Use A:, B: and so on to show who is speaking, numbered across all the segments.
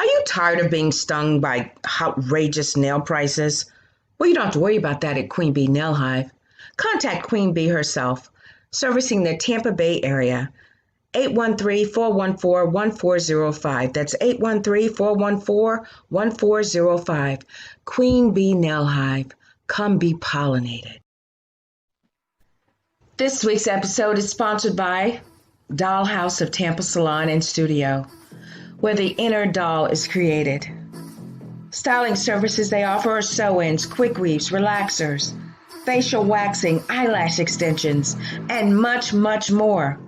A: Are you tired of being stung by outrageous nail prices? Well, you don't have to worry about that at Queen Bee Nail Hive. Contact Queen Bee herself, servicing the Tampa Bay area. 813-414-1405. That's 813-414-1405. Queen Bee Nail Hive. Come be pollinated. This week's episode is sponsored by Dollhouse of Tampa Salon and Studio, where the inner doll is created. Styling services they offer are sew-ins, quick weaves, relaxers, facial waxing, eyelash extensions, and much, much more.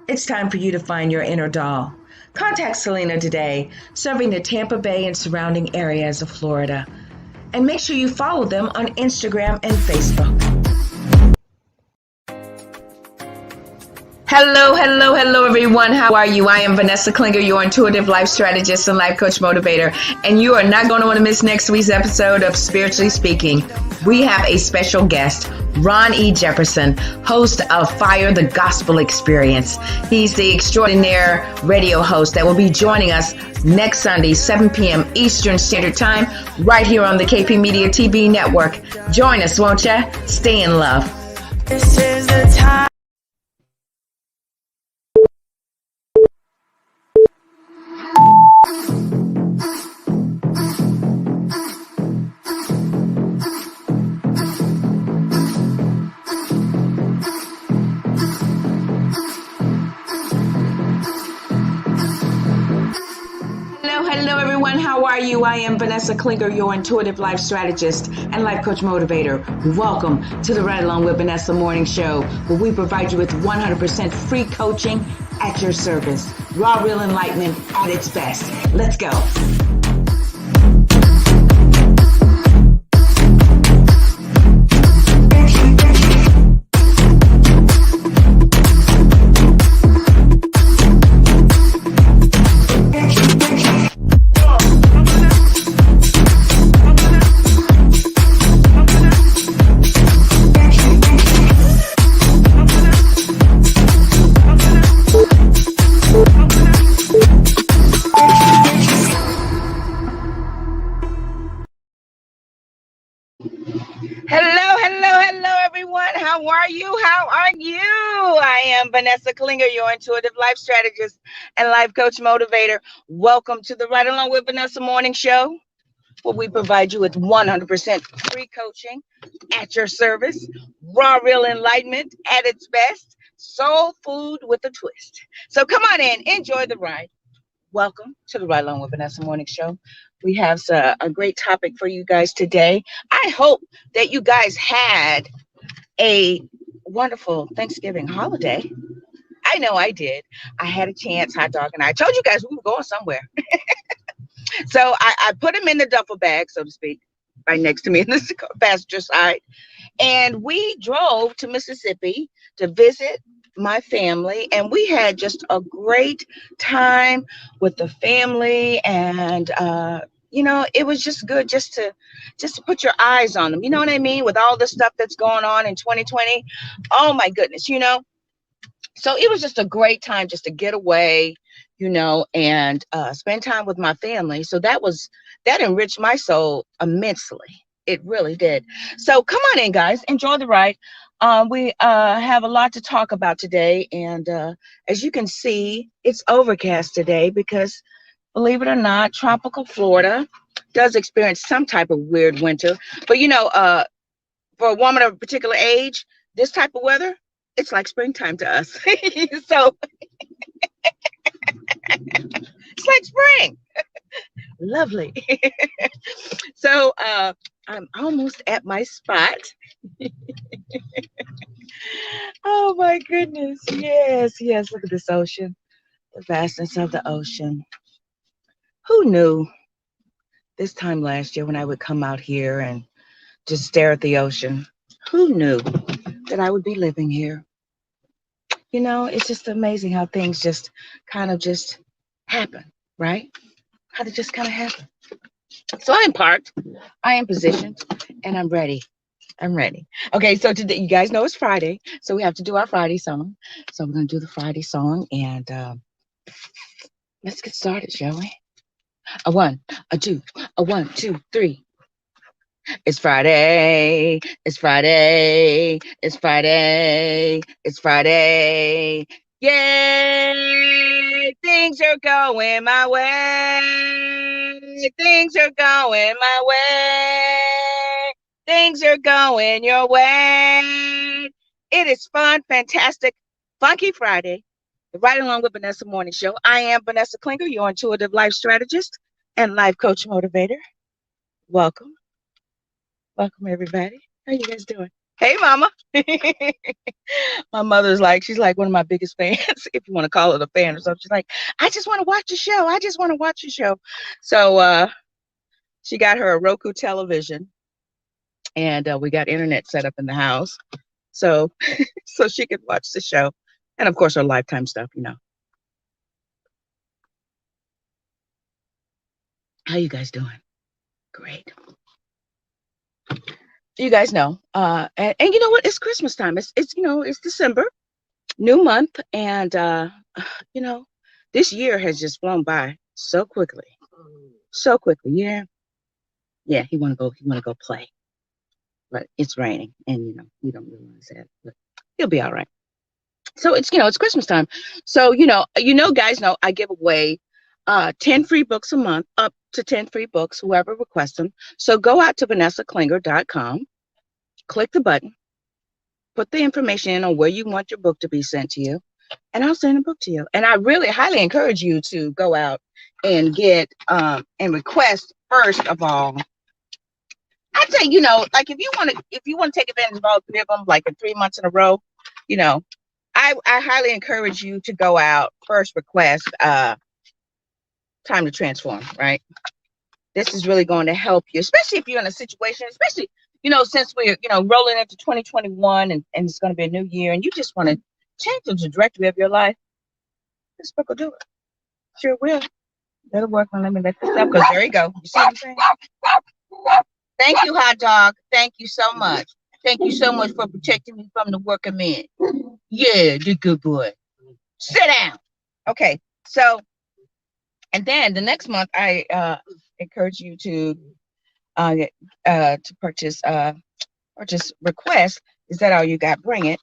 A: It's time for you to find your inner doll. Contact Selena today, serving the Tampa Bay and surrounding areas of Florida. And make sure you follow them on Instagram and Facebook. Hello, everyone. How are you? I am Vanessa Klinger, your intuitive life strategist and life coach motivator. And you are not going to want to miss next week's episode of Spiritually Speaking. We have a special guest, Ron E. Jefferson, host of Fire the Gospel Experience. He's the extraordinaire radio host that will be joining us next Sunday, 7 p.m. Eastern Standard Time, right here on the KP Media TV network. Join us, won't you? Stay in love.
B: This is the time.
A: Hello, everyone. How are you? I am Vanessa Klinger, your intuitive life strategist and life coach motivator. Welcome to the Right Along with Vanessa morning show, where we provide you with 100% free coaching at your service. Raw, real enlightenment at its best. Let's go. Hello, everyone. How are you? I am Vanessa Klinger, your intuitive life strategist and life coach motivator. Welcome to the Right Along with Vanessa morning show, where we provide you with 100% free coaching at your service. Raw, real enlightenment at its best. Soul food with a twist. So come on in, enjoy the ride. Welcome to the Right Along with Vanessa morning show. We have a great topic for you guys today. I hope that you guys had a wonderful Thanksgiving holiday. I know I did. I had a chance, hot dog, and I told you guys we were going somewhere. So I put him in the duffel bag, so to speak, right next to me in the passenger side. And we drove to Mississippi to visit my family, and we had just a great time with the family. And it was just good just to put your eyes on them, you know what I mean, with all the stuff that's going on in 2020. Oh my goodness, so it was just a great time just to get away, and spend time with my family. So that enriched my soul immensely. It really did. So come on in, guys, enjoy the ride. We have a lot to talk about today, and as you can see, it's overcast today because, believe it or not, tropical Florida does experience some type of weird winter. But for a woman of a particular age, this type of weather, it's like springtime to us. So it's like spring. Lovely. So I'm almost at my spot. Oh my goodness. Yes. Look at this ocean. The vastness of the ocean. Who knew this time last year when I would come out here and just stare at the ocean? Who knew that I would be living here? It's just amazing how things just kind of just happen, right? How they just kind of happen. So I am parked, I am positioned, and I'm ready. Okay, so today, you guys know it's Friday, so we have to do our Friday song. So we're going to do the Friday song, and let's get started, shall we? A one, a two, a one, two, three. It's Friday. It's Friday. It's Friday. It's Friday. Yay! Things are going my way. Things are going my way. Things are going your way. It is fun, fantastic, funky Friday. The Right Along with Vanessa morning show. I am Vanessa Klinger, your intuitive life strategist and life coach motivator. Welcome. Welcome, everybody. How you guys doing? Hey, Mama. My mother's like, she's like one of my biggest fans, if you want to call it a fan or something. She's like, I just want to watch the show. I just want to watch the show. So she got her a Roku television, and we got internet set up in the house, so so she could watch the show, and of course her Lifetime stuff. How you guys doing? Great. You guys know, and you know what? It's Christmas time. It's it's December. New month, and you know, this year has just flown by so quickly. So quickly. Yeah, he wanna go play. But it's raining, and you don't realize that, but he'll be all right. So it's Christmas time. So guys know I give away 10 free books a month, up to 10 free books, whoever requests them. So go out to vanessaklinger.com, click the button, put the information in on where you want your book to be sent to you, and I'll send a book to you. And I really highly encourage you to go out and get and request first of all. I'd say, like if you want to take advantage of all three of them, like in 3 months in a row, you know, I highly encourage you to go out first, request Time to Transform, right? This is really going to help you, especially if you're in a situation, especially since we're rolling into 2021, and it's going to be a new year, and you just want to change the trajectory of your life. This book will do it. Sure will. That'll work. On. Let me let this up, because there you go. You see what I'm saying? Thank you, hot dog. Thank you so much. Thank you so much for protecting me from the working men. Yeah, the good boy. Sit down. Okay. So, and then the next month, I encourage you to purchase or just request. Is that all you got? Bring it.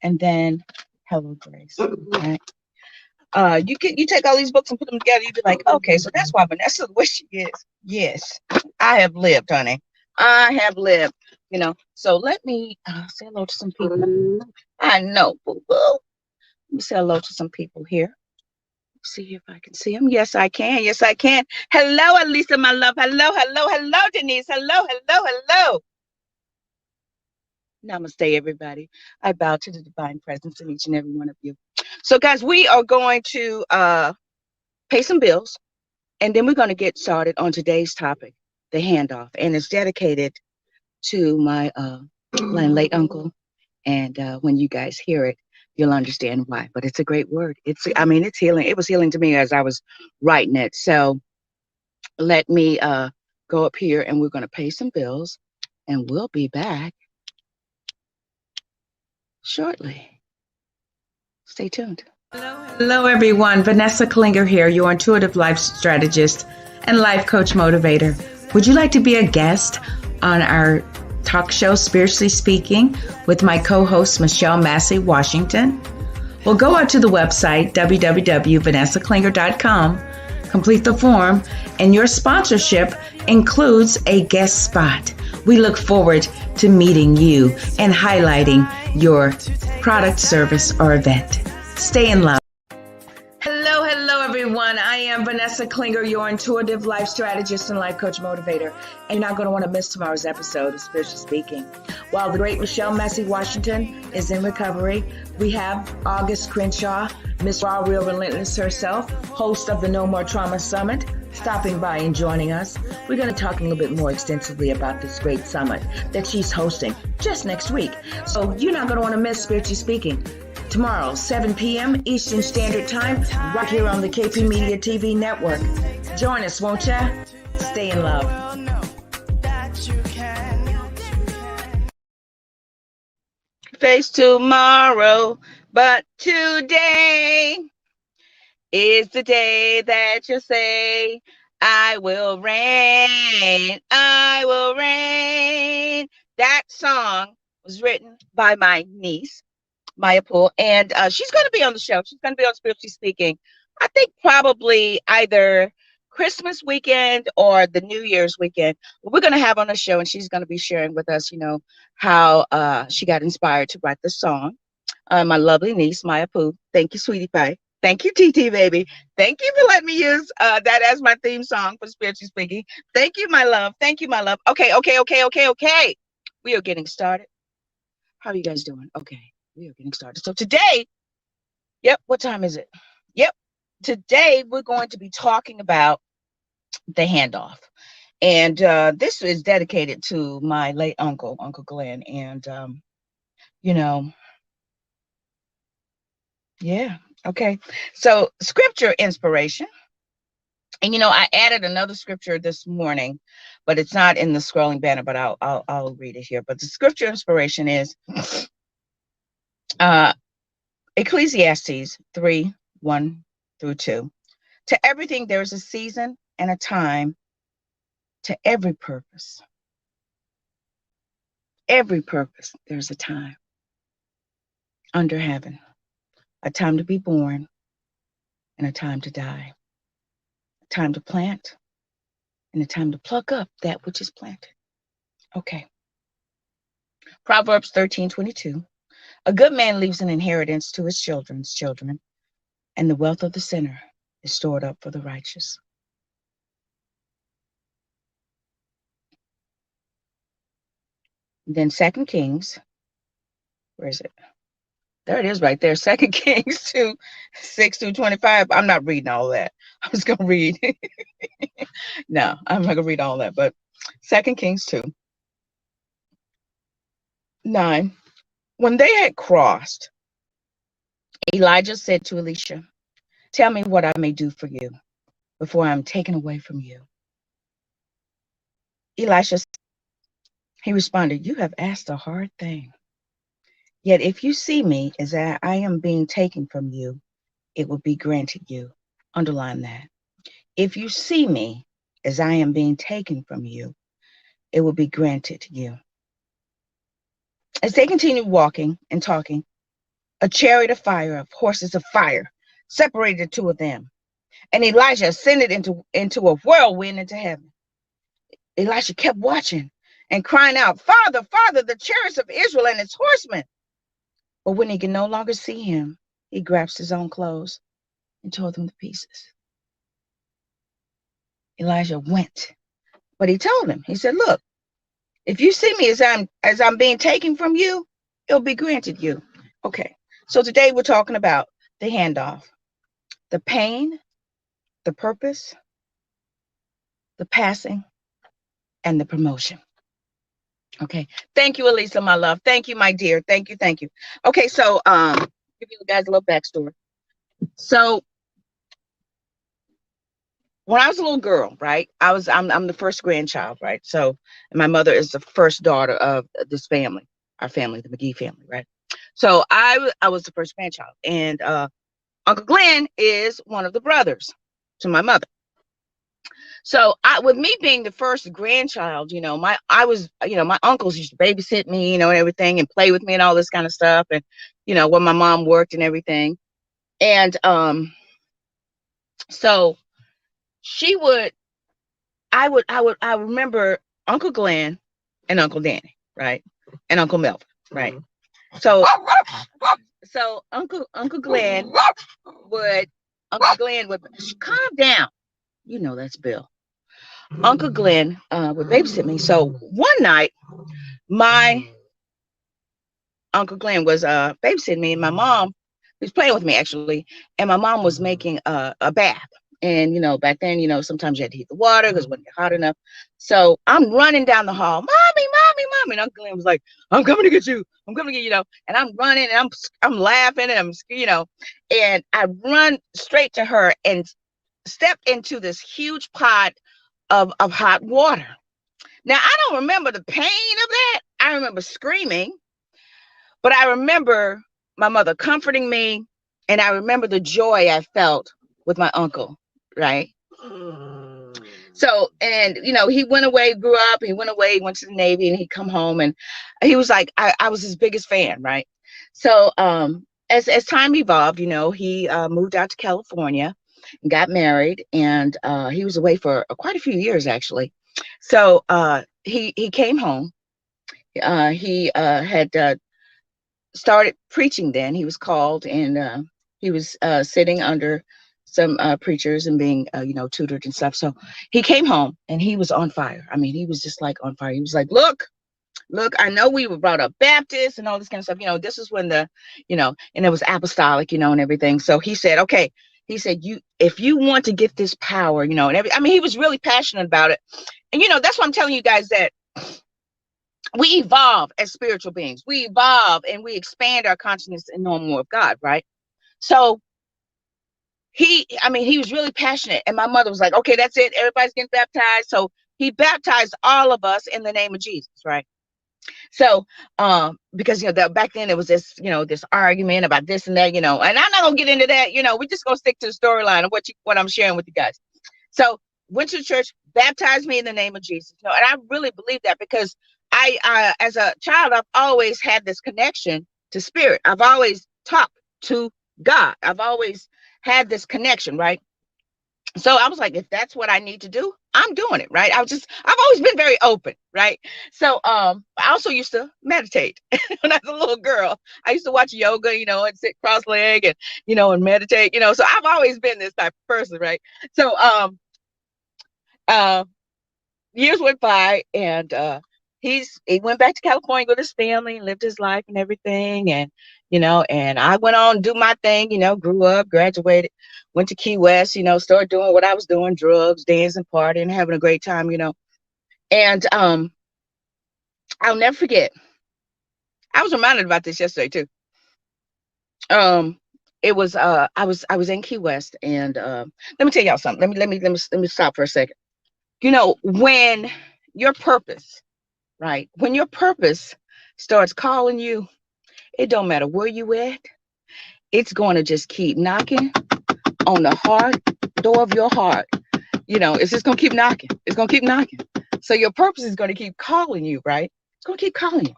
A: And then, hello, Grace. Right. You take all these books and put them together. You be like, okay, so that's why Vanessa the way she is. Yes, I have lived, honey. I have lived. So let me say hello to some people. I know, boo boo. Let me say hello to some people here. See if I can see them. Yes, I can. Yes, I can. Hello, Elisa, my love. Hello, hello, hello, Denise. Hello, hello, hello. Namaste, everybody. I bow to the divine presence in each and every one of you. So, guys, we are going to pay some bills, and then we're going to get started on today's topic, the handoff. And it's dedicated to my late uncle. And when you guys hear it, you'll understand why. But it's a great word. It's healing. It was healing to me as I was writing it. So let me go up here, and we're going to pay some bills, and we'll be back shortly. Stay tuned. Hello, everyone. Vanessa Klinger here, your intuitive life strategist and life coach motivator. Would you like to be a guest on our talk show, Spiritually Speaking, with my co-host, Michelle Massey Washington? Well, go out to the website, www.vanessaklinger.com, complete the form, and your sponsorship includes a guest spot. We look forward to meeting you and highlighting your product, service, or event. Stay in love. Hello, everyone. I am Vanessa Klinger, your intuitive life strategist and life coach motivator. And you're not going to want to miss tomorrow's episode of Spiritually Speaking. While the great Michelle Massey Washington is in recovery, we have August Crenshaw, Miss Raw Real Relentless herself, host of the No More Trauma Summit, stopping by and joining us. We're going to talk a little bit more extensively about this great summit that she's hosting just next week. So you're not going to want to miss Spiritually Speaking. Tomorrow, 7 p.m. Eastern Standard Time, right here on the KP Media TV network. Join us, won't ya? Stay in love. Face tomorrow, but today is the day that you say, I will reign. I will reign. That song was written by my niece, Maya Poole, and she's going to be on the show. She's going to be on Spiritually Speaking. I think probably either Christmas weekend or the New Year's weekend. We're going to have on the show, and she's going to be sharing with us, how she got inspired to write the song. My lovely niece, Maya Pooh. Thank you, sweetie pie. Thank you, TT baby. Thank you for letting me use that as my theme song for Spiritually Speaking. Thank you, my love. Thank you, my love. Okay, okay, okay, okay, okay. We are getting started. How are you guys doing? Okay, we are getting started. So today, yep, what time is it? Yep. Today we're going to be talking about the handoff. And this is dedicated to my late uncle, Uncle Glenn. And, you know, yeah, okay. So, scripture inspiration. And, I added another scripture this morning, but it's not in the scrolling banner, but I'll read it here. But the scripture inspiration is uh, Ecclesiastes 3:1-2. To everything, there is a season and a time to every purpose. Every purpose, there's a time under heaven, a time to be born and a time to die, a time to plant and a time to pluck up that which is planted. Okay. Proverbs 13:22. A good man leaves an inheritance to his children's children, and the wealth of the sinner is stored up for the righteous. Then Second Kings, where is it? There it is right there. Second Kings 2:6-25. I'm not reading all that. I was gonna read. No, I'm not gonna read all that, but Second Kings 2:9. When they had crossed, Elijah said to Elisha, tell me what I may do for you before I am taken away from you. Elisha, he responded, you have asked a hard thing. Yet if you see me as I am being taken from you, it will be granted you. Underline that. If you see me as I am being taken from you, it will be granted you. As they continued walking and talking, a chariot of fire, of horses of fire, separated the two of them. And Elijah ascended into a whirlwind into heaven. Elisha kept watching and crying out, Father, Father, the chariots of Israel and its horsemen. But when he could no longer see him, he grasped his own clothes and tore them to pieces. Elijah went, but he told him, he said, look, if you see me as I'm being taken from you, it'll be granted you. Okay, so today we're talking about the handoff, the pain, the purpose, the passing, and the promotion. Okay, thank you, Elisa, my love. Thank you, my dear. Thank you, thank you. Okay, so give you guys a little backstory. So when I was a little girl, right, I'm the first grandchild, right? So and my mother is the first daughter of this family, our family, the McGee family, right? So I was the first grandchild, and Uncle Glenn is one of the brothers to my mother. So with me being the first grandchild, my uncles used to babysit me, and everything, and play with me and all this kind of stuff, and when my mom worked and everything, and so she would, I remember Uncle Glenn and Uncle Danny, right, and Uncle Melvin, right. So Uncle Glenn would calm down, that's Bill. Uncle Glenn would babysit me. So one night, my Uncle Glenn was babysitting me, and my mom was playing with me actually, and my mom was making a bath. And back then, sometimes you had to heat the water because it wasn't hot enough. So I'm running down the hall, mommy, mommy, mommy. And Uncle Glenn was like, I'm coming to get you. I'm coming to get you, and I'm running and I'm laughing and and I run straight to her and step into this huge pot of hot water. Now, I don't remember the pain of that. I remember screaming, but I remember my mother comforting me, and I remember the joy I felt with my uncle, right? So, and he went away, grew up, he went away, went to the Navy, and he come home, and he was like, I was his biggest fan, right? So, as time evolved, he moved out to California and got married, and he was away for quite a few years actually. So, he came home. He had started preaching then. He was called, and he was sitting under some preachers and being, tutored and stuff. So he came home and he was on fire. I mean, he was just like on fire. He was like, look, I know we were brought up Baptist and all this kind of stuff. This is when and it was apostolic, and everything. So he said, okay, he said, if you want to get this power, and I mean, he was really passionate about it. And, that's why I'm telling you guys that we evolve as spiritual beings. We evolve and we expand our consciousness and know more of God, right? So he was really passionate. And my mother was like, okay, that's it. Everybody's getting baptized. So he baptized all of us in the name of Jesus, right? So, because back then there was this, this argument about this and that, and I'm not gonna get into that. We're just gonna stick to the storyline of what I'm sharing with you guys. So, went to the church, baptized me in the name of Jesus. And I really believe that because as a child, I've always had this connection to spirit. I've always talked to God. I've always had this connection, right? So I was like, if that's what I need to do, I'm doing it, right? I've always been very open, right? So I also used to meditate when I was a little girl. I used to watch yoga, and sit cross-legged and, and meditate, so I've always been this type of person, right? So uh years went by, and he went back to California with his family and lived his life and everything. And and I went on to do my thing, grew up, graduated, went to Key West, started doing what I was doing, drugs, dancing, partying, having a great time, and I'll never forget, I was reminded about this yesterday too. um it was I was in Key West, and let me tell y'all something. Let me stop for a second. When your purpose, right? When your purpose starts calling you, it don't matter where you at. It's going to just keep knocking on the heart door of your heart. It's just going to keep knocking. It's going to keep knocking. So your purpose is going to keep calling you, right? It's going to keep calling you.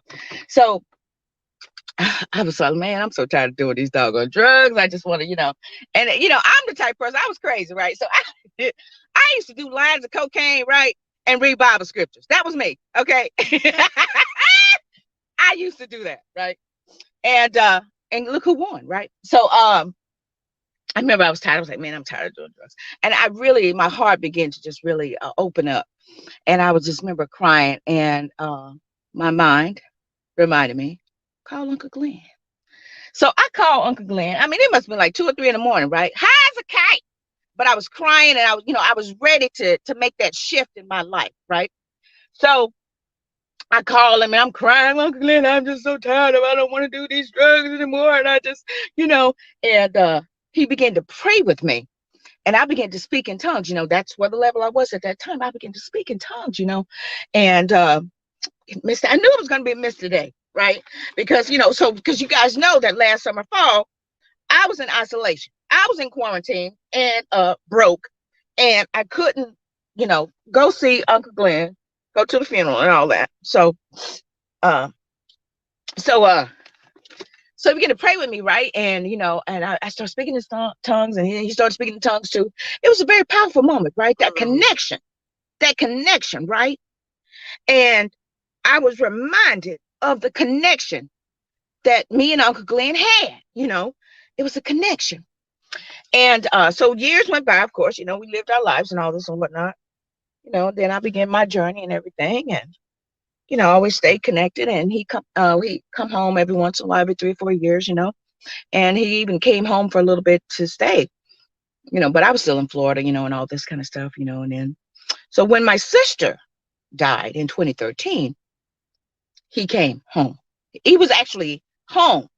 A: So I was like, man, I'm so tired of doing these doggone drugs. I just want to, and I'm the type of person. I was crazy, right? So I used to do lines of cocaine, right, and read Bible scriptures. That was me, okay. I used to do that, right? And look who won, right? So I remember I was tired. I was like, man, I'm tired of doing drugs. And my heart began to just really open up. And I would just remember crying. And my mind reminded me, call Uncle Glenn. So I called Uncle Glenn. I mean, it must have been like 2 or 3 in the morning, right? High as a kite. But I was crying, and I was ready to make that shift in my life, right? So I call him and I'm crying, Uncle Glenn, I'm just so tired of, I don't want to do these drugs anymore. And I just, and he began to pray with me. And I began to speak in tongues. That's where the level I was at that time. I began to speak in tongues, and I knew it was going to be a miss today, right? Because, because you guys know that last summer, fall, I was in isolation. I was in quarantine and broke. And I couldn't, go see Uncle Glenn, go to the funeral and all that. Uh, so, uh, so he began to pray with me, right? And, and I started speaking in tongues, and he started speaking in tongues too. It was a very powerful moment, right? That connection, right? And I was reminded of the connection that me and Uncle Glenn had, it was a connection. And so years went by, of course, we lived our lives and all this and whatnot. Then I began my journey and everything. And I always stayed connected, and he come home every once in a while, every 3 or 4 years, and he even came home for a little bit to stay, but I was still in Florida, and all this kind of stuff, and then, so when my sister died in 2013, he came home. He was actually home,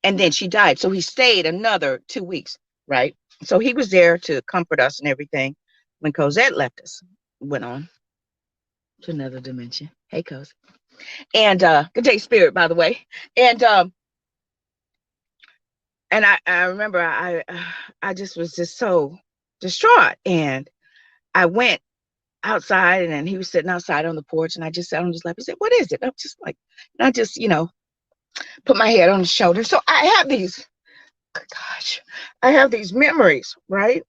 A: and then she died. So he stayed another 2 weeks, right? So he was there to comfort us and everything when Cosette left us, went on to another dimension. Hey, Cos. And good day, Spirit, by the way. And I remember I just was just so distraught, and I went outside, and then he was sitting outside on the porch, and I just sat on his lap. He said, "What is it?" I'm just like, and I just, put my head on his shoulder. So I have these, gosh, I have these memories, right,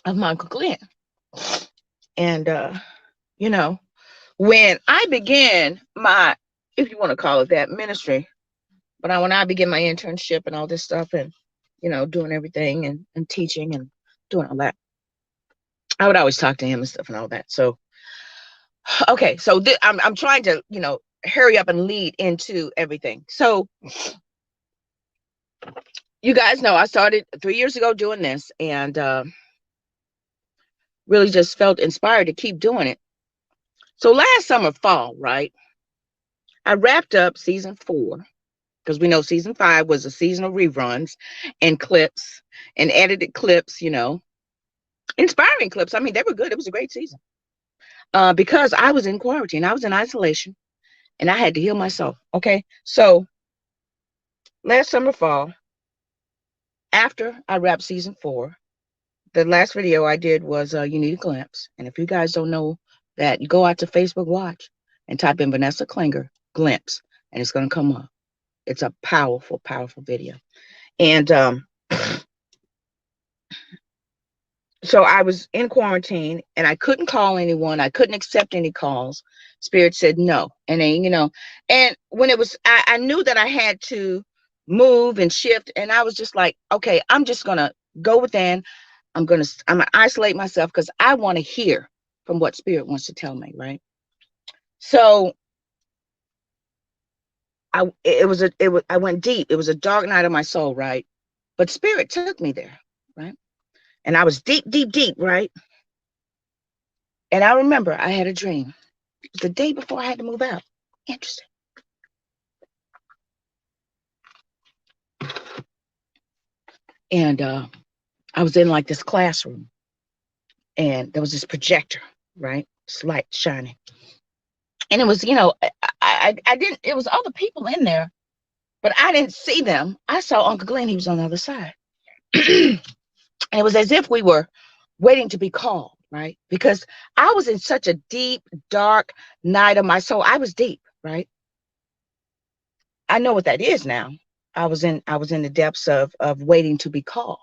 A: of my Uncle Glenn. And, you know, when I began my, if you want to call it that, ministry, but when I began my internship and all this stuff and, doing everything and teaching and doing all that, I would always talk to him and stuff and all that. So, okay. So I'm trying to, hurry up and lead into everything. So you guys know I started 3 years ago doing this, and really just felt inspired to keep doing it. So last summer, fall, right, I wrapped up season 4, because we know season 5 was a season of reruns and clips and edited clips, inspiring clips. I mean, they were good. It was a great season. Because I was in quarantine, I was in isolation, and I had to heal myself. Okay. So last summer, fall, after I wrapped season 4, the last video I did was You Need a Glimpse. And if you guys don't know that, you go out to Facebook Watch and type in Vanessa Klinger Glimpse, and it's going to come up. It's a powerful, powerful video. And so I was in quarantine, and I couldn't call anyone. I couldn't accept any calls. Spirit said no. And then, and when it was, I knew that I had to move and shift. And I was just like, okay, I'm just going to go within. I'm going to isolate myself because I want to hear from what Spirit wants to tell me. Right. So I went deep. It was a dark night of my soul. Right. But Spirit took me there. Right. And I was deep, deep, deep. Right. And I remember I had a dream. It was the day before I had to move out. Interesting. And I was in like this classroom, and there was this projector, right? This light shining. And it was, I didn't, it was other people in there, but I didn't see them. I saw Uncle Glenn. He was on the other side. And it was as if we were waiting to be called, right? Because I was in such a deep, dark night of my soul. I was deep, right? I know what that is now. I was in the depths of waiting to be called,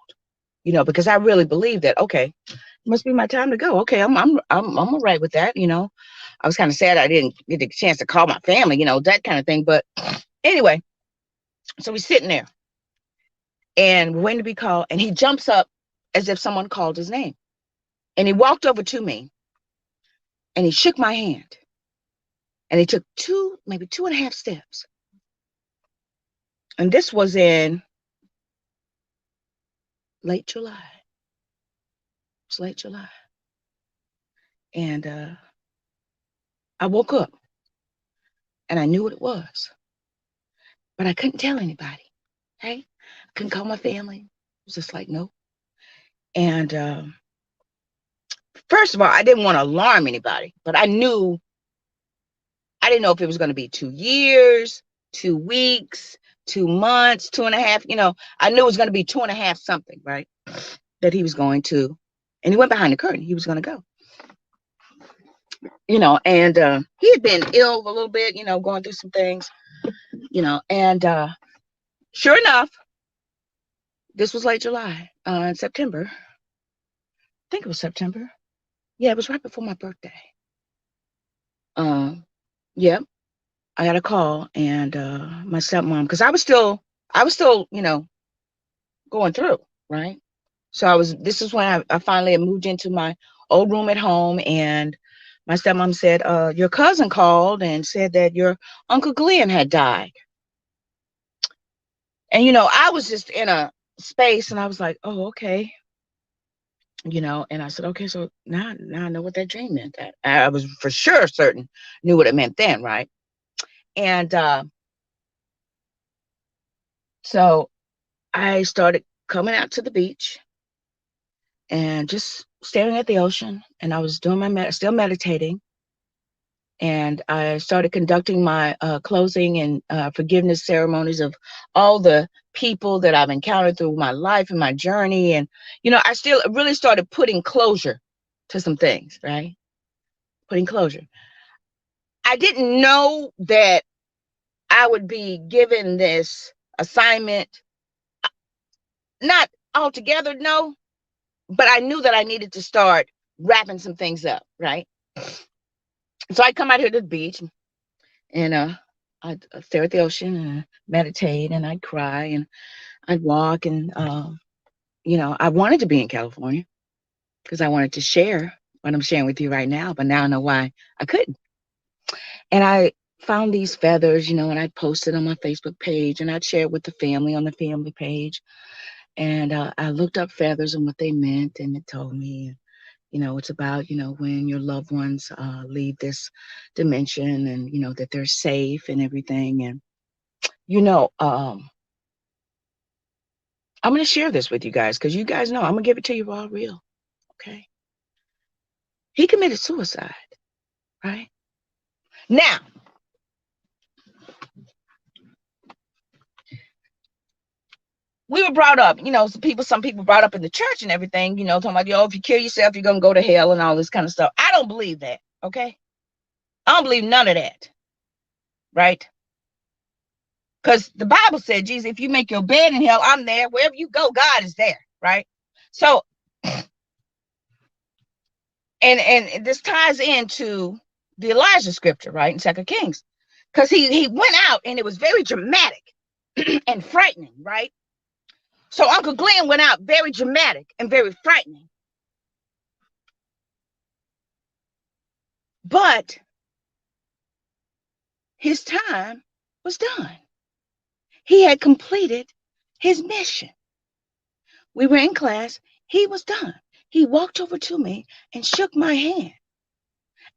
A: because I really believe that, okay, it must be my time to go. Okay, I'm all right with that. I was kind of sad I didn't get the chance to call my family, that kind of thing. But anyway, so we're sitting there and we're waiting to be called, and he jumps up as if someone called his name. And he walked over to me and he shook my hand, and he took maybe 2.5 steps. And this was in late July. It was late July. And I woke up and I knew what it was, but I couldn't tell anybody. Hey, I couldn't call my family. It was just like, no. And first of all, I didn't want to alarm anybody, but I didn't know if it was going to be 2 years, 2 weeks, 2 months, 2.5. I knew it was going to be 2.5 something, right? That he was going to, and he went behind the curtain. He was going to go. And he had been ill a little bit, going through some things, and sure enough, this was late July, in September. I think it was September. Yeah, it was right before my birthday. Yeah, I got a call, and my stepmom, because I was still, going through, right? So this is when I finally had moved into my old room at home, and my stepmom said, your cousin called and said that your Uncle Glenn had died. And, I was just in a space, and I was like, oh, okay. And I said, okay, so now I know what that dream meant. I was for sure certain, knew what it meant then, right? And so I started coming out to the beach and just staring at the ocean. And I was doing still meditating. And I started conducting my closing and forgiveness ceremonies of all the people that I've encountered through my life and my journey. And, I still really started putting closure to some things, right? Putting closure. I didn't know that I would be given this assignment, not altogether, no, but I knew that I needed to start wrapping some things up, right? So I come out here to the beach and I'd stare at the ocean and meditate and I'd cry and I'd walk and I wanted to be in California because I wanted to share what I'm sharing with you right now, but now I know why I couldn't. And I found these feathers, and I'd post it on my Facebook page and I'd share it with the family on the family page. And I looked up feathers and what they meant, and it told me, it's about, when your loved ones leave this dimension and, that they're safe and everything. And, I'm going to share this with you guys because you guys know I'm going to give it to you raw, real. Okay. He committed suicide, right? Now, we were brought up, some people brought up in the church and everything, talking about, if you kill yourself, you're going to go to hell and all this kind of stuff. I don't believe that. Okay. I don't believe none of that. Right. Because the Bible said, Jesus, if you make your bed in hell, I'm there. Wherever you go, God is there. Right. So, and this ties into the Elijah scripture, right, in 2 Kings, because he went out and it was very dramatic and frightening, right? So Uncle Glenn went out very dramatic and very frightening. But his time was done. He had completed his mission. We were in class. He was done. He walked over to me and shook my hand.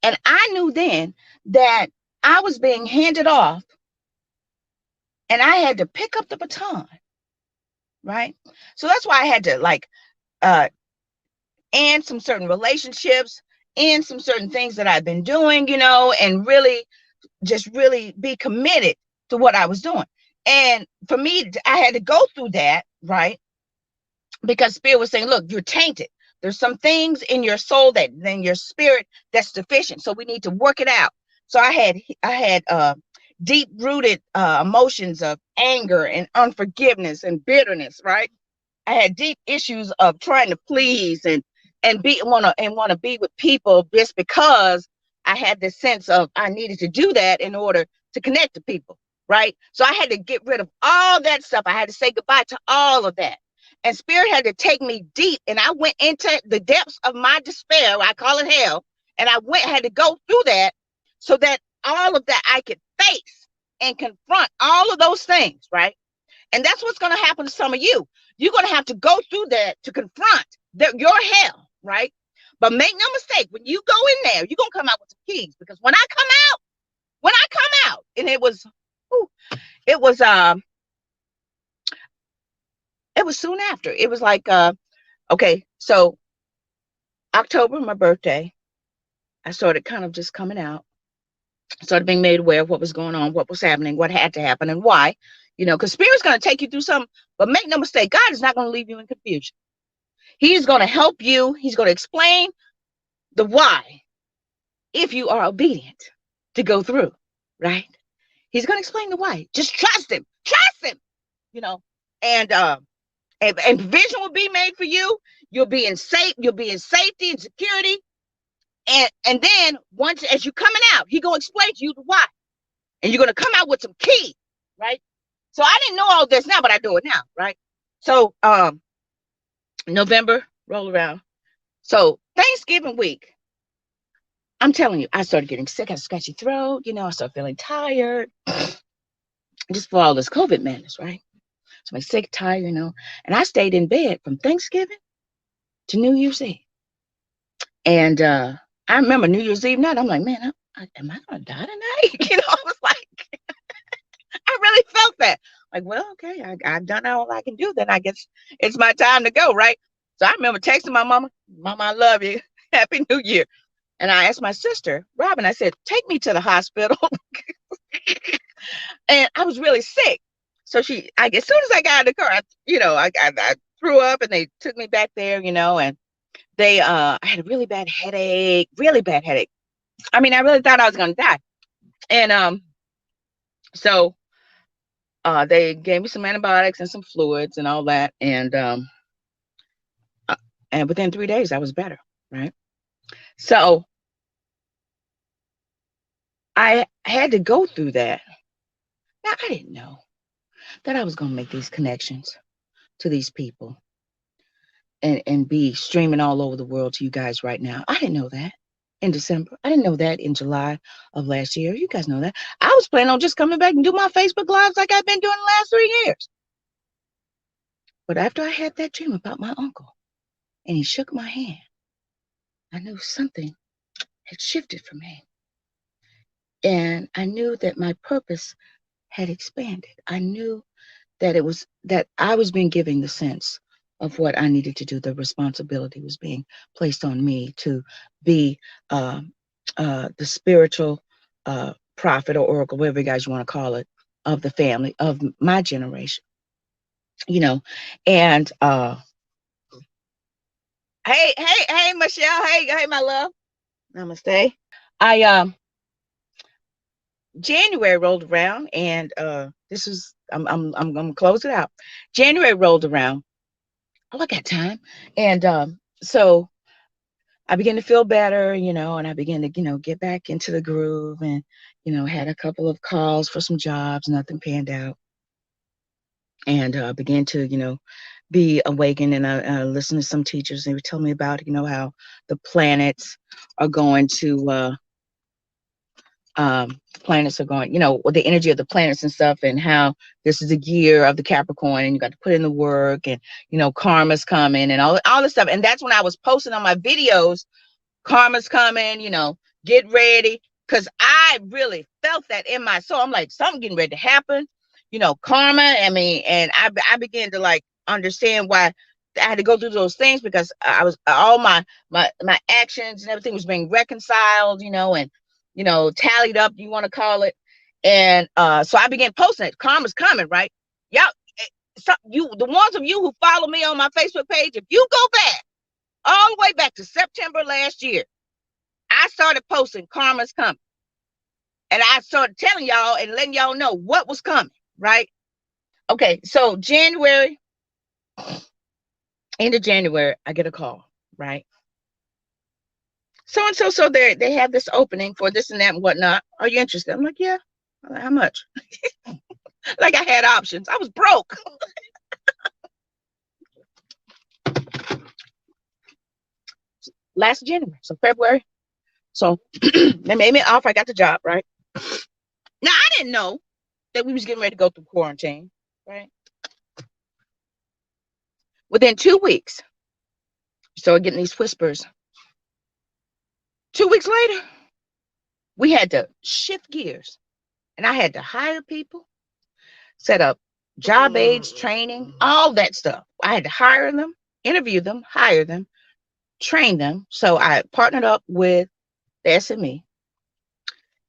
A: And I knew then that I was being handed off and I had to pick up the baton, right? So that's why I had to end some certain relationships, end some certain things that I've been doing, and really be committed to what I was doing. And for me, I had to go through that, right? Because Spirit was saying, look, you're tainted. There's some things in your soul that in your spirit that's deficient. So we need to work it out. So I had deep rooted emotions of anger and unforgiveness and bitterness, right? I had deep issues of trying to please and want to be with people just because I had this sense of I needed to do that in order to connect to people, right? So I had to get rid of all that stuff. I had to say goodbye to all of that. And Spirit had to take me deep, and I went into the depths of my despair. I call it hell. And had to go through that so that all of that I could face and confront all of those things, right? And that's what's going to happen to some of you. You're going to have to go through that to confront your hell, right? But make no mistake, when you go in there, you're going to come out with some keys. Because when I come out, and it was soon after. It was like, okay, so October, my birthday, I started kind of just coming out. I started being made aware of what was going on, what was happening, what had to happen, and why. Because Spirit's going to take you through something, but make no mistake, God is not going to leave you in confusion. He's going to help you. He's going to explain the why if you are obedient to go through, right? He's going to explain the why. Just trust him. Trust him, and provision will be made for you. You'll be in safety and security. And then once as you're coming out, he's going to explain to you the why. And you're going to come out with some keys, right? So I didn't know all this now, but I do it now, right? So November roll around. So Thanksgiving week, I'm telling you, I started getting sick. I had a scratchy throat. I started feeling tired. Just for all this COVID madness, right? So I'm sick, tired, and I stayed in bed from Thanksgiving to New Year's Eve. And I remember New Year's Eve night, I'm like, man, am I going to die tonight? I was like, I really felt that. Like, well, okay, I've done all I can do. Then I guess it's my time to go, right? So I remember texting my mama, Mama, I love you. Happy New Year. And I asked my sister, Robin, I said, take me to the hospital. And I was really sick. So as soon as I got in the car, I threw up and they took me back there, and I had a really bad headache, really bad headache. I mean, I really thought I was gonna die. And so they gave me some antibiotics and some fluids and all that, uh, and within 3 days I was better, right? So I had to go through that. Now I didn't know that I was gonna make these connections to these people and be streaming all over the world to you guys right now. I didn't know that in December. I didn't know that in July of last year. You guys know that. I was planning on just coming back and do my Facebook lives like I've been doing the last 3 years. But after I had that dream about my uncle and he shook my hand, I knew something had shifted for me. And I knew that my purpose had expanded. I knew that it was that I was being given the sense of what I needed to do. The responsibility was being placed on me to be uh, the spiritual prophet or oracle, whatever you guys want to call it, of the family of my generation. You know, and hey, Michelle, hey, my love, namaste. I January rolled around, and this is I'm gonna close it out. January rolled around. Oh, I got time. And so I began to feel better, and I began to, get back into the groove and, had a couple of calls for some jobs, nothing panned out. And began to, be awakened. And I listened to some teachers. They would tell me about, how the planets are going, with the energy of the planets and stuff, and how this is the year of the Capricorn, and you got to put in the work, and karma's coming, and all this stuff. And that's when I was posting on my videos, karma's coming, get ready, because I really felt that in my soul. I'm like, something getting ready to happen, karma. I mean, and I began to like understand why I had to go through those things, because I was all my actions and everything was being reconciled, and tallied up, you want to call it. And so I began posting it. Karma's coming, right? Y'all, the ones of you who follow me on my Facebook page, if you go back all the way back to September last year, I started posting karma's coming. And I started telling y'all and letting y'all know what was coming, right? Okay, so January, end of January, I get a call, right? So and so they have this opening for this and that and whatnot. Are you interested? I'm like, yeah. I'm like, how much? Like I had options. I was broke. Last January, so February. So they made me an offer. I got the job, right? Now I didn't know that we was getting ready to go through quarantine, right? Within 2 weeks, we started getting these whispers. 2 weeks later, we had to shift gears, and I had to hire people, set up job aids, training, all that stuff. I had to hire them, interview them, hire them, train them. So I partnered up with the SME,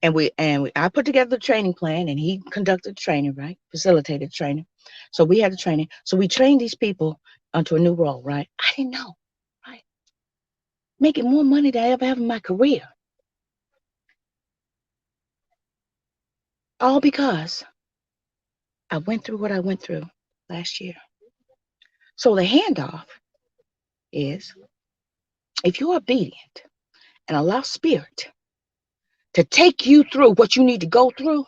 A: and I put together the training plan, and he conducted training, right? Facilitated training. So we had the training. So we trained these people onto a new role, right? I didn't know, right? Making more money than I ever have in my career. All because I went through what I went through last year. So the handoff is, if you're obedient and allow spirit to take you through what you need to go through,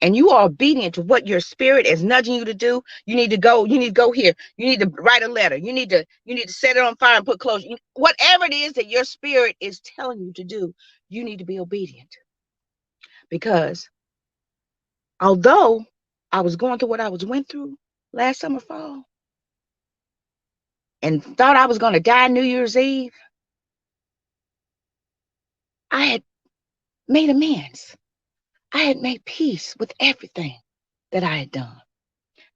A: and you are obedient to what your spirit is nudging you to do, you need to go here, you need to write a letter, you need to set it on fire and put clothes, whatever it is that your spirit is telling you to do, you need to be obedient. Because although I was going through what I went through last summer, fall, and thought I was going to die New Year's Eve, I had made amends. I had made peace with everything that I had done.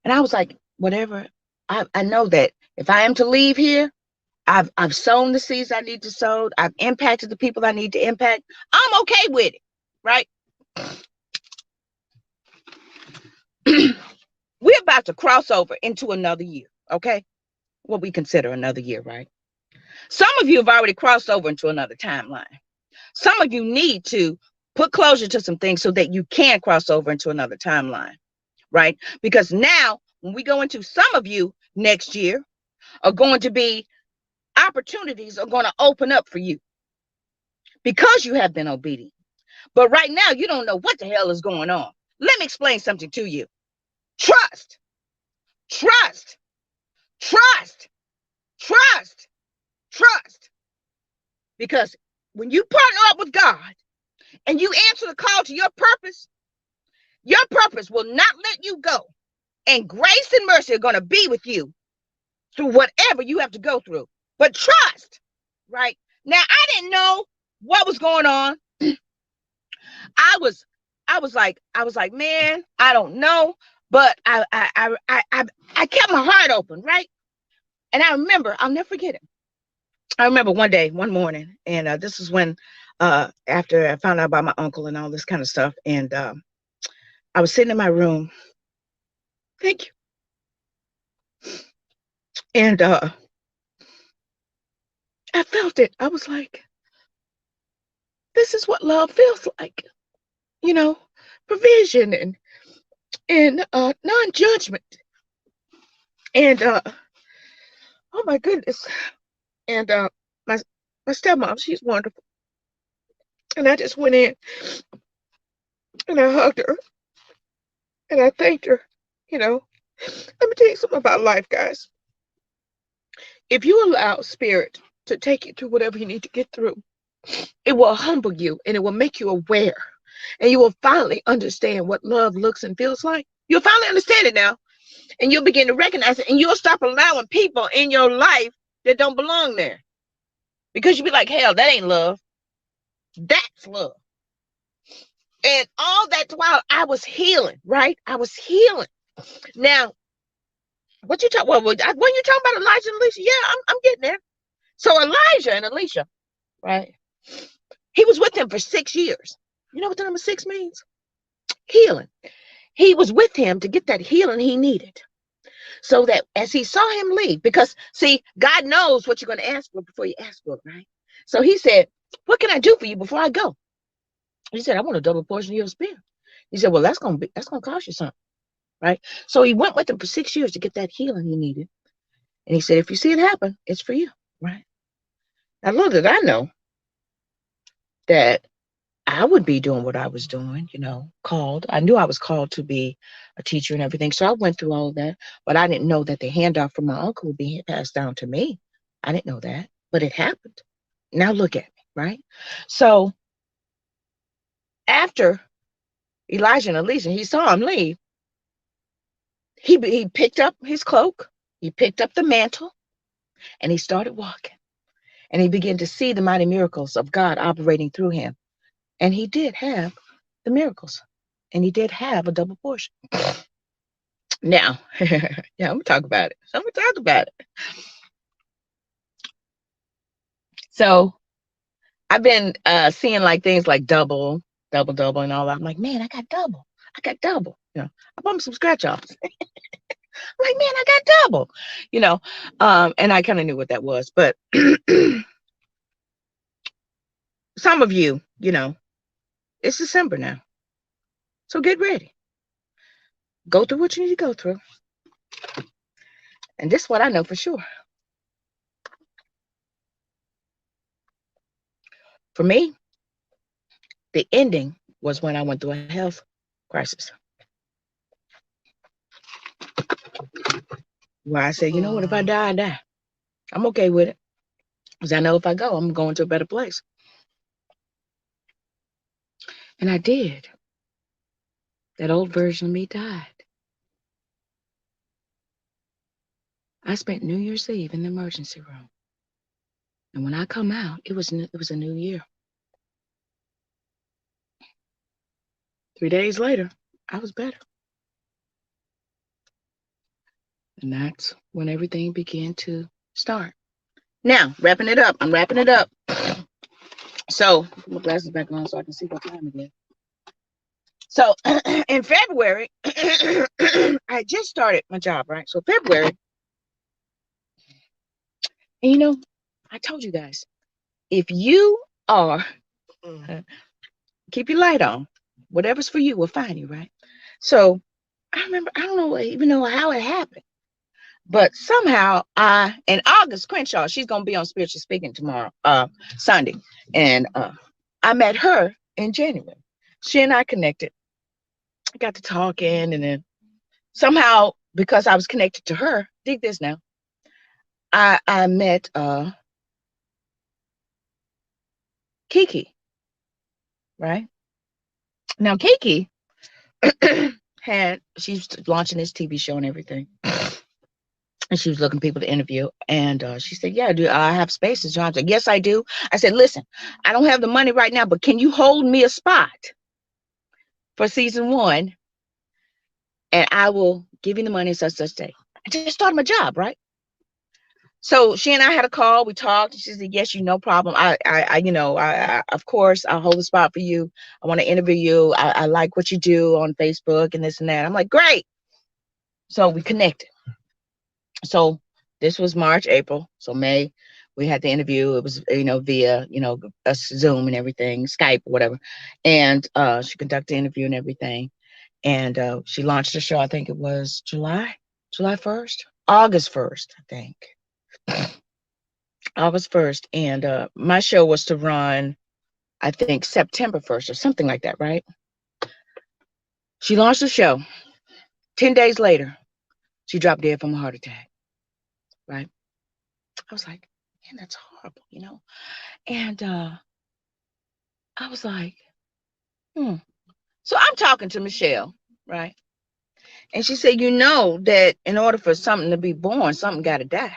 A: And I was like, whatever, I know that if I am to leave here, I've sown the seeds I need to sow. I've impacted the people I need to impact. I'm okay with it, right? We're about to cross over into another year, okay? What we consider another year, right? Some of you have already crossed over into another timeline. Some of you need to put closure to some things so that you can cross over into another timeline, right? Because now, when we go into, some of you next year are going to be, opportunities are going to open up for you because you have been obedient. But right now, you don't know what the hell is going on. Let me explain something to you. Trust, trust, trust, trust, trust. Because when you partner up with God and you answer the call to your purpose will not let you go. And grace and mercy are going to be with you through whatever you have to go through. But trust, right? Now, I didn't know what was going on. I was I was like, man, I don't know. But I kept my heart open, right? And I remember, I'll never forget it. I remember one morning, and this is when, after I found out about my uncle and all this kind of stuff, and I was sitting in my room. Thank you. And I felt it. I was like, this is what love feels like, you know, provision and non-judgment. And oh my goodness. And my my stepmom, she's wonderful. And I just went in and I hugged her and I thanked her. You know, let me tell you something about life, guys. If you allow spirit to take you through whatever you need to get through, it will humble you and it will make you aware. And you will finally understand what love looks and feels like. You'll finally understand it now. And you'll begin to recognize it. And you'll stop allowing people in your life that don't belong there. Because you'll be like, hell, that ain't love. That's love. And all that while I was healing, right? I was healing. Now, what you talk? Well, when you talking about Elijah and Elisha, yeah, I'm getting there. So Elijah and Elisha, right? He was with him for 6 years. You know what the number 6 means? Healing. He was with him to get that healing he needed. So that as he saw him leave, because see, God knows what you're going to ask for before you ask for it, right? So he said, what can I do for you before I go? He said, I want a double portion of your spirit. He said, well, that's gonna cost you something, right? So he went with him for 6 years to get that healing he needed. And he said, if you see it happen, it's for you, right? Now, little did I know that I would be doing what I was doing, you know, called. I knew I was called to be a teacher and everything. So I went through all of that, but I didn't know that the handoff from my uncle would be passed down to me. I didn't know that, but it happened. Now look at me, right? So after Elijah and Elisha, he saw him leave. He picked up his cloak, he picked up the mantle, and he started walking. And he began to see the mighty miracles of God operating through him. And he did have the miracles. And he did have a double portion. Now, yeah, I'm gonna talk about it. I'm gonna talk about it. So I've been seeing like things like double, double, and all that. I'm like, man, I got double. I got double. You know, I bought some scratch offs. I'm like, man, I got double. You know, and I kind of knew what that was, but some of you, you know, it's December now, so get ready. Go through what you need to go through, and this is what I know for sure. For me, the ending was when I went through a health crisis, where I said, you know what, if I die, I die. I'm okay with it, because I know if I go, I'm going to a better place. And I did. That old version of me died. I spent New Year's Eve in the emergency room. And when I come out, it was a new year. 3 days later, I was better. And that's when everything began to start. Now, wrapping it up. I'm wrapping it up. So, put my glasses back on so I can see what time it is. So, in February, I just started my job, right? So, February, and you know, I told you guys, if you are, keep your light on. Whatever's for you will find you, right? So I remember, I don't know even know how it happened, but somehow and August Crenshaw, she's gonna be on Spiritual Speaking tomorrow, Sunday, and I met her in January. She and I connected, got to talking, and then somehow because I was connected to her, dig this now, I met Kiki, right? Now Kiki she's launching this TV show and everything. And she was looking for people to interview. And she said, yeah, do I have spaces? And I was like, yes, I do. I said, listen, I don't have the money right now, but can you hold me a spot for season 1? And I will give you the money such day. I just started my job, right? So she and I had a call. We talked. She said, yes, no problem. Of course, I'll hold the spot for you. I want to interview you. I like what you do on Facebook and this and that. I'm like, great. So we connected. So this was March, April. So May, we had the interview. It was, via, us Zoom and everything, Skype or whatever. And she conducted the interview and everything. And she launched the show, I think it was July 1st, August 1st, I think. August 1st. And my show was to run, I think, September 1st or something like that, right? She launched the show. 10 days later, she dropped dead from a heart attack, right? I was like, man, that's horrible. And I was like, So I'm talking to Michelle, right? And she said, that in order for something to be born, something got to die.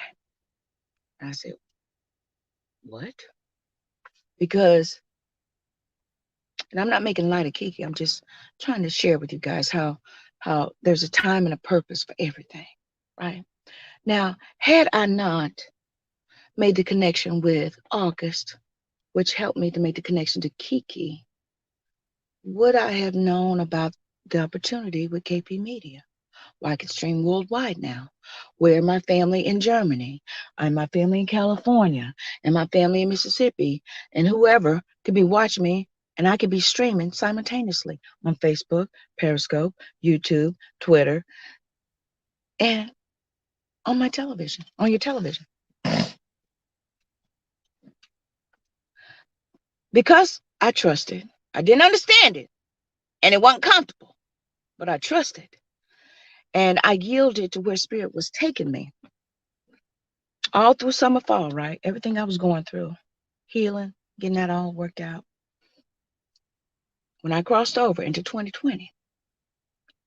A: And I said, what? Because, and I'm not making light of Kiki. I'm just trying to share with you guys how there's a time and a purpose for everything, right? Now, had I not made the connection with August, which helped me to make the connection to Kiki, would I have known about the opportunity with KP Media? Well, I could stream worldwide now. Where my family in Germany, and my family in California, and my family in Mississippi, and whoever could be watching me, and I could be streaming simultaneously on Facebook, Periscope, YouTube, Twitter, and on my television, on your television. Because I trusted. I didn't understand it, and it wasn't comfortable, but I trusted. And I yielded to where Spirit was taking me. All through summer, fall, right? Everything I was going through, healing, getting that all worked out. When I crossed over into 2020,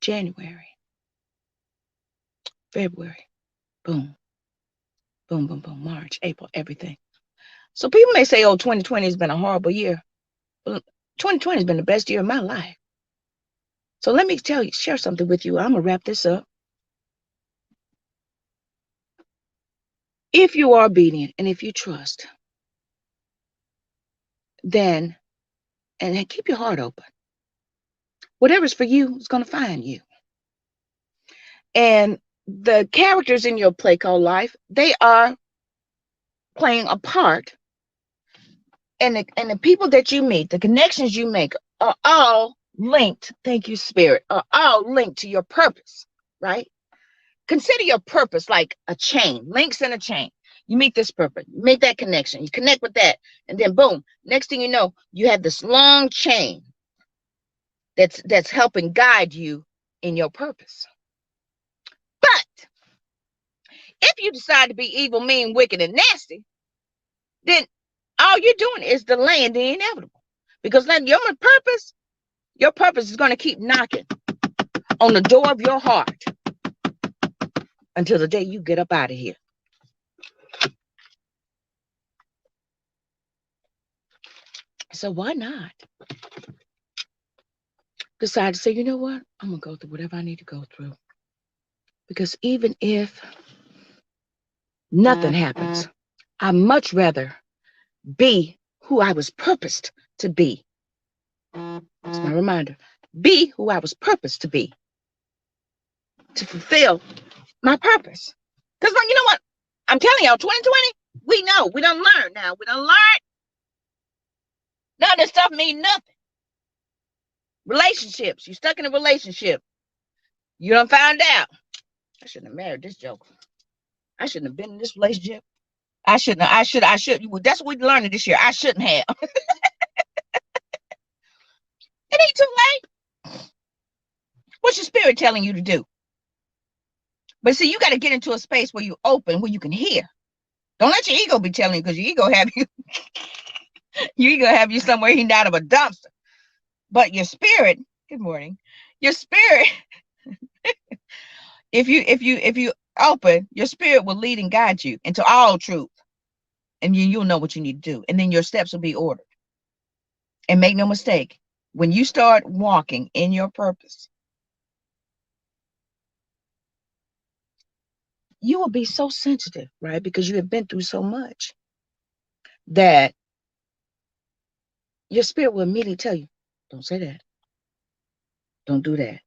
A: January, February, boom, boom, boom, boom, March, April, everything. So people may say, oh, 2020 has been a horrible year. Well, 2020 has been the best year of my life. So let me share something with you. I'm going to wrap this up. If you are obedient and if you trust, then, and keep your heart open, whatever's for you is going to find you. And the characters in your play called life, they are playing a part. And the people that you meet, the connections you make are all linked, thank you, Spirit, are all linked to your purpose, right? Consider your purpose like a chain, links in a chain. You meet this purpose, make that connection, you connect with that, and then boom, next thing you know, you have this long chain that's helping guide you in your purpose. But if you decide to be evil, mean, wicked, and nasty, then all you're doing is delaying the inevitable. Because then your purpose is going to keep knocking on the door of your heart until the day you get up out of here. So why not decide to say, you know what? I'm going to go through whatever I need to go through. Because even if nothing happens, I'd much rather be who I was purposed to be. That's my reminder. Be who I was purposed to be. To fulfill my purpose. Because you know what? I'm telling y'all, 2020, We know. We don't learn now. We don't learn. None of this stuff mean nothing. Relationships. You stuck in a relationship. You done found out. I shouldn't have married this joker. I shouldn't have been in this relationship. I shouldn't have. I should. That's what we learned this year. I shouldn't have. It ain't too late. What's your spirit telling you to do? But see, you got to get into a space where you open, where you can hear. Don't let your ego be telling you, because your ego have you. Your ego have you somewhere eating out of a dumpster. But your spirit. Good morning. Your spirit. If you open, your spirit will lead and guide you into all truth, and you'll know what you need to do, and then your steps will be ordered. And make no mistake, when you start walking in your purpose, you will be so sensitive, right? Because you have been through so much that your spirit will immediately tell you, don't say that. Don't do that.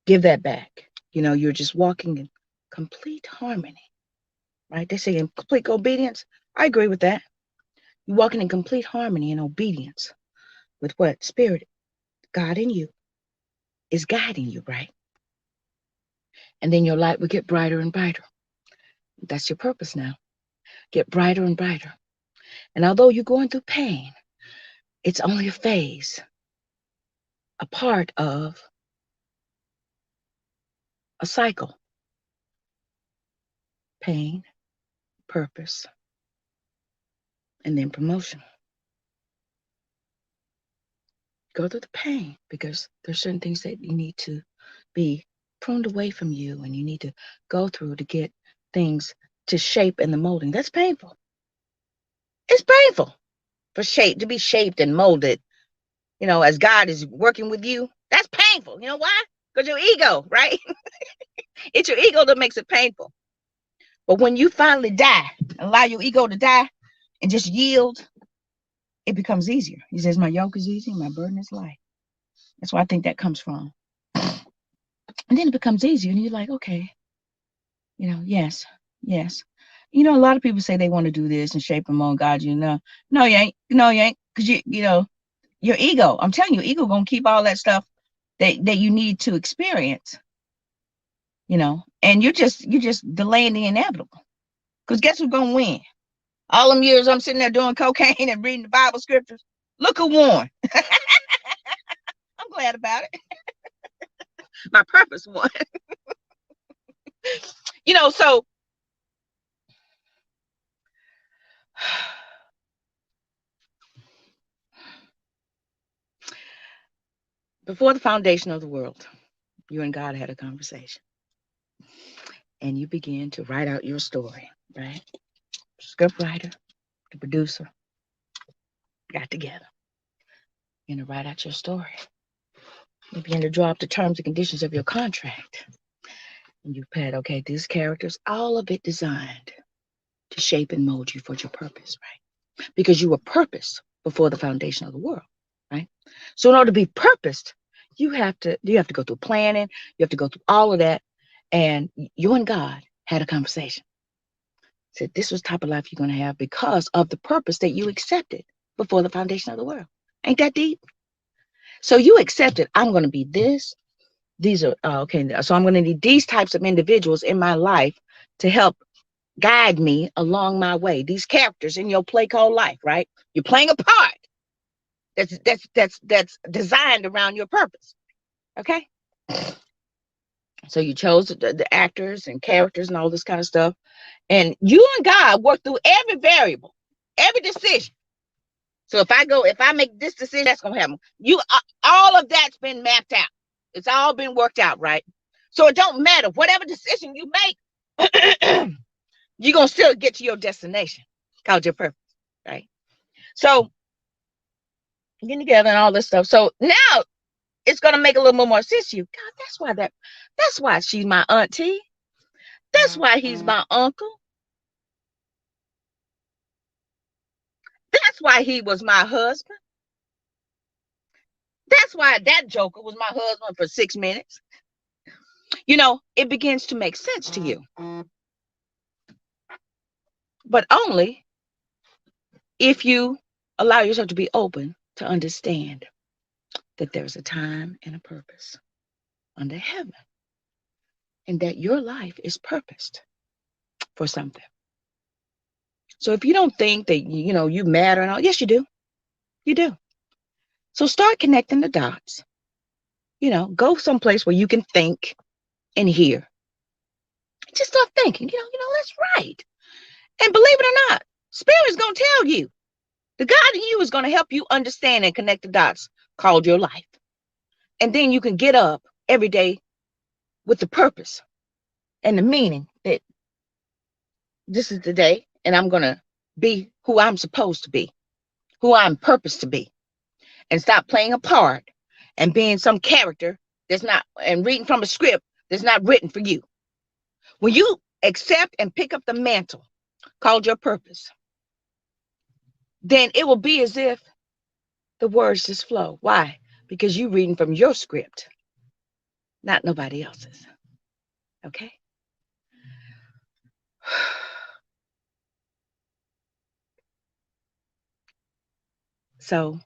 A: Give that back. You're just walking in complete harmony, right? They say in complete obedience. I agree with that. You're walking in complete harmony and obedience with what? Spirit, God in you is guiding you, right? And then your light will get brighter and brighter. That's your purpose now. Get brighter and brighter. And although you're going through pain, it's only a phase, a part of a cycle. Pain, purpose, and then promotion. Go through the pain because there's certain things that you need to be pruned away from you, and you need to go through to get things to shape in the molding. That's painful. It's painful to be shaped and molded, as God is working with you. That's painful. You know why? Because your ego, right? It's your ego that makes it painful. But when you finally die, allow your ego to die and just yield, it becomes easier. He says, my yoke is easy, my burden is light. That's where I think that comes from. And then it becomes easier, and you're like, okay, yes. A lot of people say they want to do this and shape and mold God. No, you ain't. No, you ain't. Because your ego, I'm telling you, ego gonna keep all that stuff that you need to experience. And you're just delaying the inevitable. Because guess who's gonna win? All them years I'm sitting there doing cocaine and reading the Bible scriptures. Look who won. I'm glad about it. My purpose won. So before the foundation of the world, you and God had a conversation. And you began to write out your story, right? Script writer, the producer got together. You write out your story. You begin to draw up the terms and conditions of your contract. And you put, okay, these characters, all of it designed to shape and mold you for your purpose, right? Because you were purposed before the foundation of the world, right? So in order to be purposed, you have to go through planning, you have to go through all of that. And you and God had a conversation. Said this was the type of life you're going to have because of the purpose that you accepted before the foundation of the world. Ain't that deep? So you accepted, I'm going to be this. These are, okay, so I'm going to need these types of individuals in my life to help guide me along my way. These characters in your play called life, right? You're playing a part that's designed around your purpose. Okay? So you chose the actors and characters and all this kind of stuff. And you and God work through every variable, every decision. So if I make this decision, that's going to happen. All of that's been mapped out. It's all been worked out, right? So it don't matter. Whatever decision you make, you're going to still get to your destination called your purpose, right? So getting together and all this stuff. So now it's going to make a little more sense to you. God, that's why she's my auntie. That's why he's my uncle. That's why he was my husband. That's why that joker was my husband for 6 minutes. It begins to make sense to you. but only if you allow yourself to be open to understand that there's a time and a purpose under heaven, and that your life is purposed for something. So if you don't think that you matter and all, yes, you do. You do. So start connecting the dots. Go someplace where you can think and hear. Just start thinking. That's right. And believe it or not, Spirit's gonna tell you. The God in you is gonna help you understand and connect the dots called your life. And then you can get up every day with the purpose and the meaning that this is the day and I'm gonna be who I'm supposed to be, who I'm purposed to be, and stop playing a part and being some character that's not, and reading from a script that's not written for you. When you accept and pick up the mantle called your purpose, then it will be as if the words just flow. Why? Because you're reading from your script, not nobody else's. Okay? So,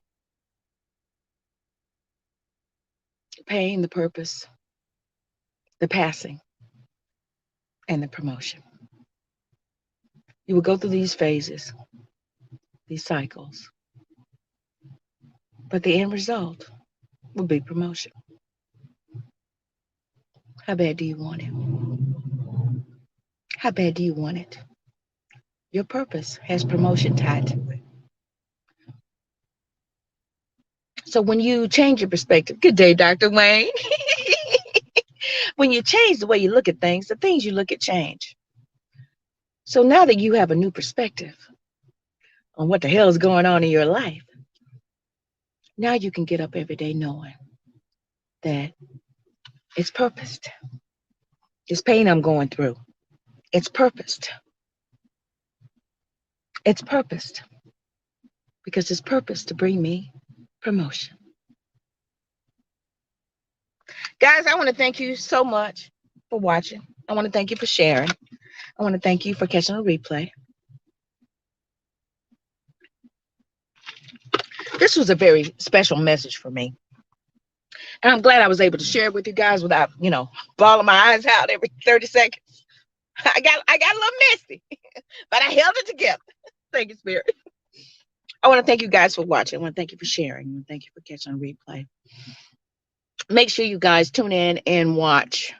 A: the pain, the purpose, the passing, and the promotion. You will go through these phases, these cycles, but the end result will be promotion. How bad do you want it? How bad do you want it? Your purpose has promotion tied to it. So when you change your perspective, good day, Dr. Wayne. When you change the way you look at things, the things you look at change. So now that you have a new perspective on what the hell is going on in your life, now you can get up every day knowing that it's purposed. This pain I'm going through, it's purposed. It's purposed because it's purposed to bring me promotion. Guys, I want to thank you so much for watching. I want to thank you for sharing. I want to thank you for catching a replay. This was a very special message for me. And I'm glad I was able to share it with you guys without, bawling my eyes out every 30 seconds. I got a little messy, but I held it together. Thank you, Spirit. I want to thank you guys for watching. I want to thank you for sharing. I want to thank you for catching a replay. Make sure you guys tune in and watch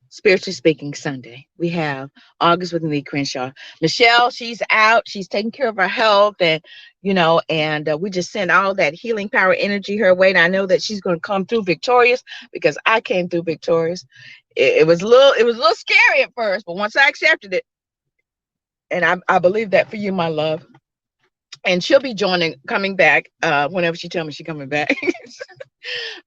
A: Spiritually Speaking Sunday. We have August with me, Crenshaw. Michelle, she's out. She's taking care of her health, and we just send all that healing power energy her way. And I know that she's going to come through victorious because I came through victorious. It was a little scary at first, but once I accepted it, and I believe that for you, my love. And she'll be coming back whenever she tells me she's coming back.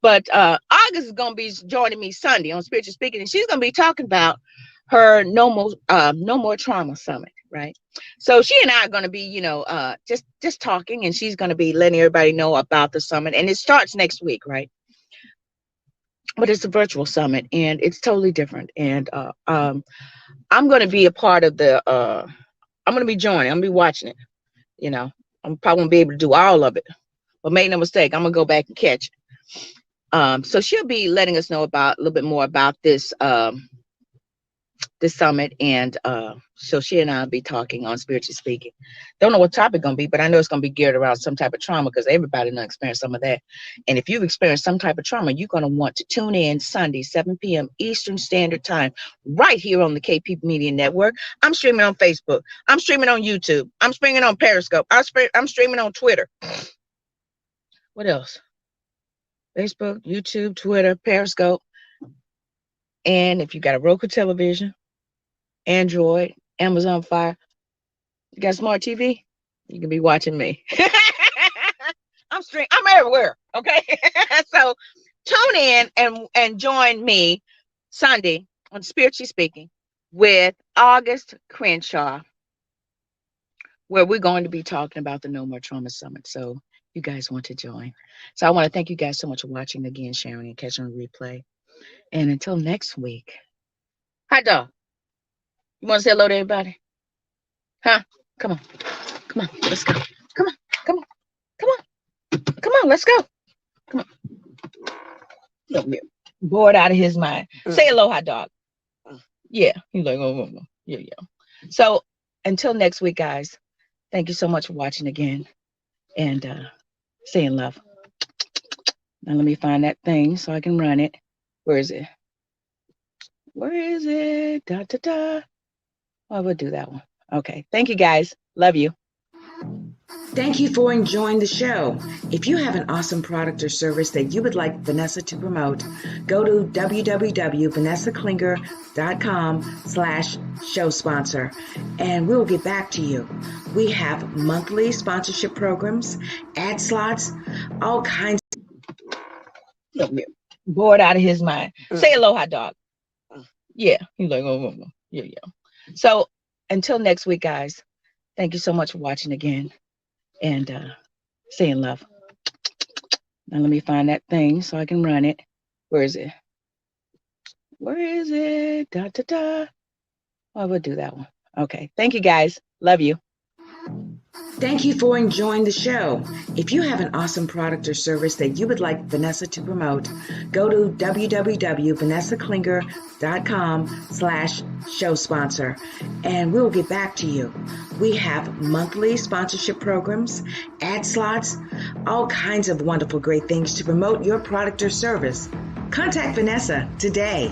A: But August is going to be joining me Sunday on Spiritual Speaking, and she's going to be talking about her no more trauma summit, right? So she and I are going to be, just talking, and she's going to be letting everybody know about the summit, and it starts next week, right? But it's a virtual summit, and it's totally different. And I'm going to be a part of the. I'm going to be joining. I'm going to be watching it. I'm probably won't be able to do all of it, but make no mistake, I'm going to go back and catch it. So she'll be letting us know about a little bit more about this summit, and so she and I'll be talking on Spiritually Speaking. Don't know what topic gonna be, but I know it's gonna be geared around some type of trauma because everybody done experienced some of that. And if you've experienced some type of trauma, you're gonna want to tune in Sunday, 7 p.m. Eastern Standard Time, right here on the KP Media Network. I'm streaming on Facebook. I'm streaming on YouTube. I'm streaming on Periscope. I'm streaming on Twitter. What else? Facebook, YouTube, Twitter, Periscope. And if you got a Roku television, Android, Amazon Fire, you got smart TV, you can be watching me. I'm everywhere. Okay. So tune in and join me Sunday on Spiritually Speaking with August Crenshaw, where we're going to be talking about the No More Trauma Summit. So you guys want to join. So I want to thank you guys so much for watching again, sharing, and catching a replay. And until next week. Hot dog. You want to say hello to everybody? Huh? Come on. Come on. Let's go. Come on. Come on. Come on. Come on. Let's go. Come on. Look, bored out of his mind. Say aloha, dog. Yeah. He's like, oh, yeah, yeah. So until next week, guys, thank you so much for watching again. And saying love. Now let me find that thing so I can run it. Where is it? Where is it? Da, da, da. Oh, we'll do that one. Okay. Thank you, guys. Love you. Thank you for enjoying the show. If you have an awesome product or service that you would like Vanessa to promote, go to www.vanessaklinger.com/show sponsor, and we'll get back to you. We have monthly sponsorship programs, ad slots, all kinds. Look, bored out of his mind. Say aloha, dog. Yeah. He's like, oh, yeah, yeah. So until next week, guys, thank you so much for watching again. And saying love. Now let me find that thing so I can run it. Where is it? Where is it? Da, da, da. Oh, we'll do that one. Okay. Thank you, guys. Love you. Thank you for enjoying the show. If you have an awesome product or service that you would like Vanessa to promote, go to www.vanessaklinger.com/show sponsor, and we'll get back to you. We have monthly sponsorship programs, ad slots, all kinds of wonderful, great things to promote your product or service. Contact Vanessa today.